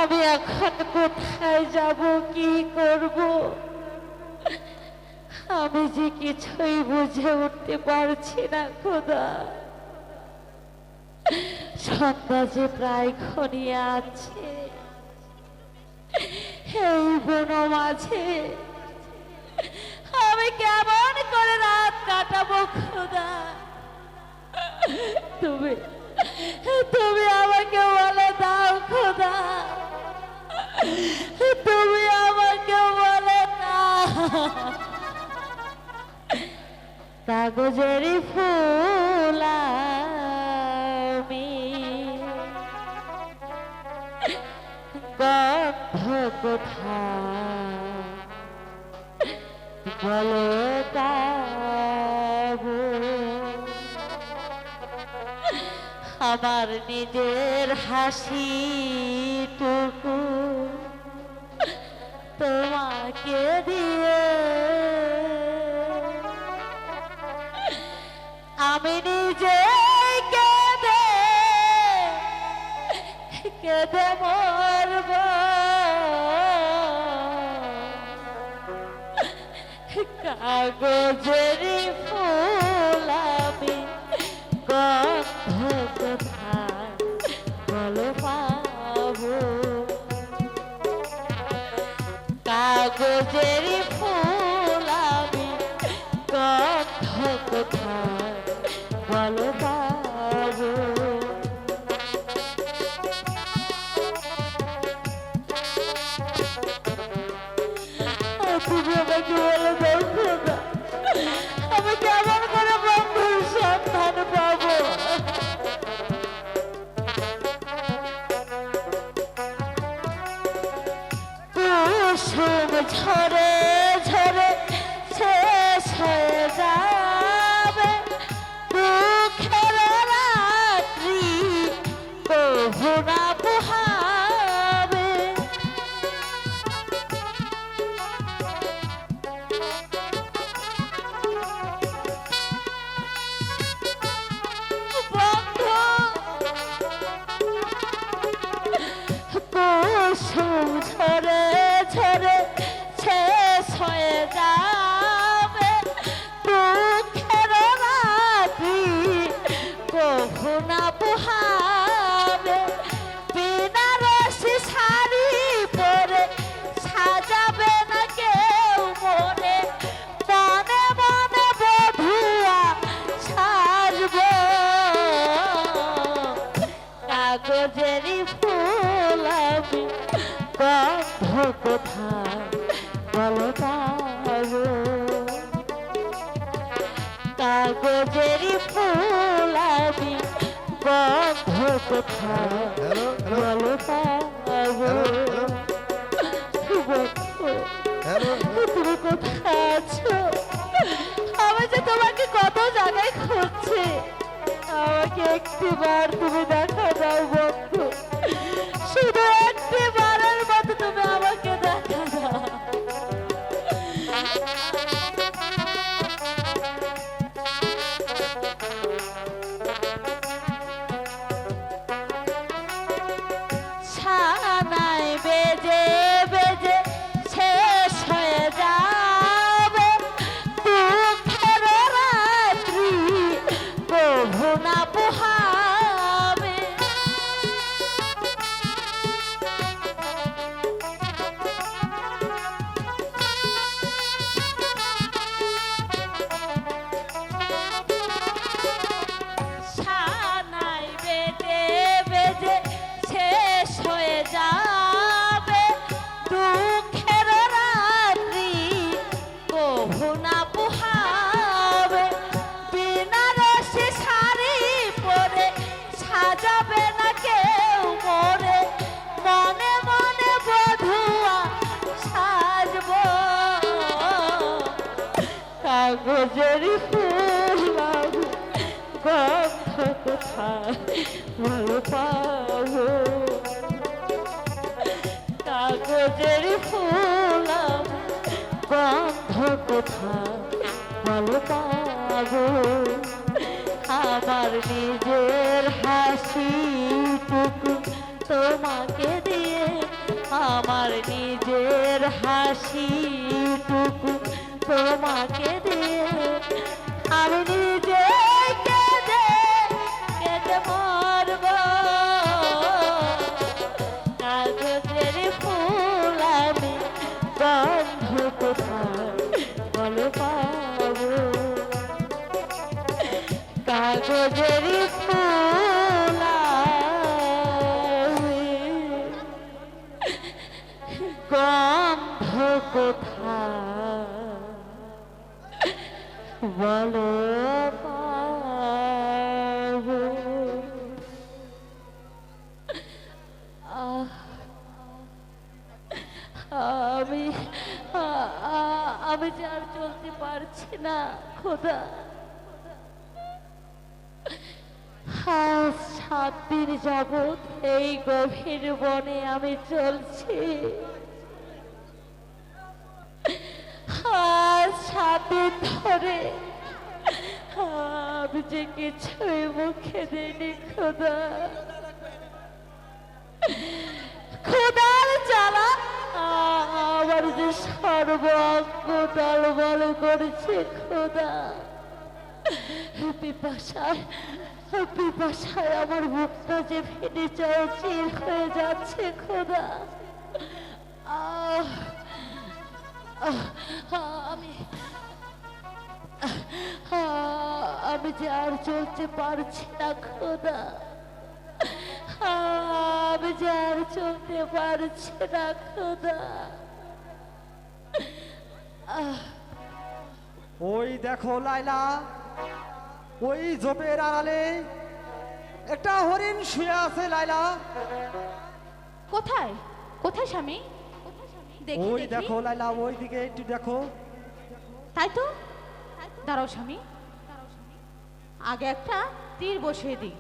আমি এখন কোথায় যাব, কি করব? আমি যে কিছুই বুঝে উঠতে পারছি না খোদা। সন্ধ্যা যে প্রায় ঘনিয়ে আছে, এই বন মাঝে আমি কেমন করে রাত কাটাবো খোদা? তুমি তুমি আমাকে বলে দাও খোদা, তুমি আমাকে বলে দাও। কাগজেরই ফুল আমি, গন্ধ কোথায় বলো কাবু? আমার নিজের হাসিটুকু তোমাকে দিয়ে আমি নিজে কেঁদে কেঁদে মরব। কাগজেরই ফুল আমি, গন্ধ কোথায় বলো পাবো? কাগজেরই ফুল আমি, গন্ধ কোথায় বলো পাবো? তুমি আমাকে বলে দাও খোদা, আমি কেমন করে বন্ধুর সন্ধান পাবো? কুসুম ঝরে ঝরে শেষ হয়ে যাবে, দুঃখের রাত্রি কভু না পোহাবে। কুসুম ঝরে ঝরে শেষ হয়ে যাবে, দুঃখের রাত্রি কভু না পোহাবে। বেনারসি শাড়ি পরে সাজাবে না কেউ মনে, মনে মনে বধুয়া সাজবো। কাগজেরই ফুল আমি, গন্ধ কোথায় বলো পাবো? কাগজেরই ফুল আমি, গন্ধ কোথায় বলো পাবো? তুমি কোথায় আছো? আমি যে তোমাকে কত জায়গায় খুঁজছি, আমাকে একটিবার তুমি দেখা দাও বন্ধু, শুধু একটিবারের মতো তুমি আমাকে দেখা দাও। ছানায় বেজে বেজে শেষ হয়ে যাবে, দুঃখের রাত্রি কভু না পোহাবে। ছানায় বেজে বেজে শেষ হয়ে যাবে, দুঃখের রাত্রি কভু না পোহাবে। বেনারসি শাড়ি পরে সাজাবে না কেউ মরে, মনে মনে বধুয়া সাজবো। কাগজেরই ফুল আমি, গন্ধ কোথায় বলো পাবো? কাগজেরই ফুল আমি, গন্ধ কোথায় বলো পাবো? আমার নিজের হাসিটুকু তোমাকে দিয়ে আমার নিজের হাসিটুকু তোমাকে দিয়ে আমি নিজে কেঁদে কেঁদে মরব। কাগজের ফুল আমি গন্ধ কোথায় বলো পাবো? কাগজের ফুল আমি গন্ধ কোথায় বলো পাবো? আমি আমি যে আর চলতে পারছি না খোদা। আজ 7 দিন যাবৎ এই গভীর বনে আমি চলছি। আজ 7 দিন ধরে আমি যে কিছুই মুখে দিইনি খোদা। খোদার জ্বালা আমার যে সর্বাঙ্গ টলমল করছে খোদা। পিপাসায় পিপাসায় আমার বুকটা যে ফেটে চির হয়ে যাচ্ছে খোদা। আমি আমি যে আর চলতে পারছি না খোদা। আমি যে আর চলতে পারছি না খোদা। ওই দেখো লাইলা, ওই ঝোপের আড়ালে একটা হরিণ শুয়ে আছে লাইলা। কোথায় কোথায় স্বামী? দেখি ওই দেখি। দেখো লাইলা, ওই দিকে একটু দেখো। তাই তো, দাঁড়াও স্বামী, আগে একটা তীর বসিয়ে দিই।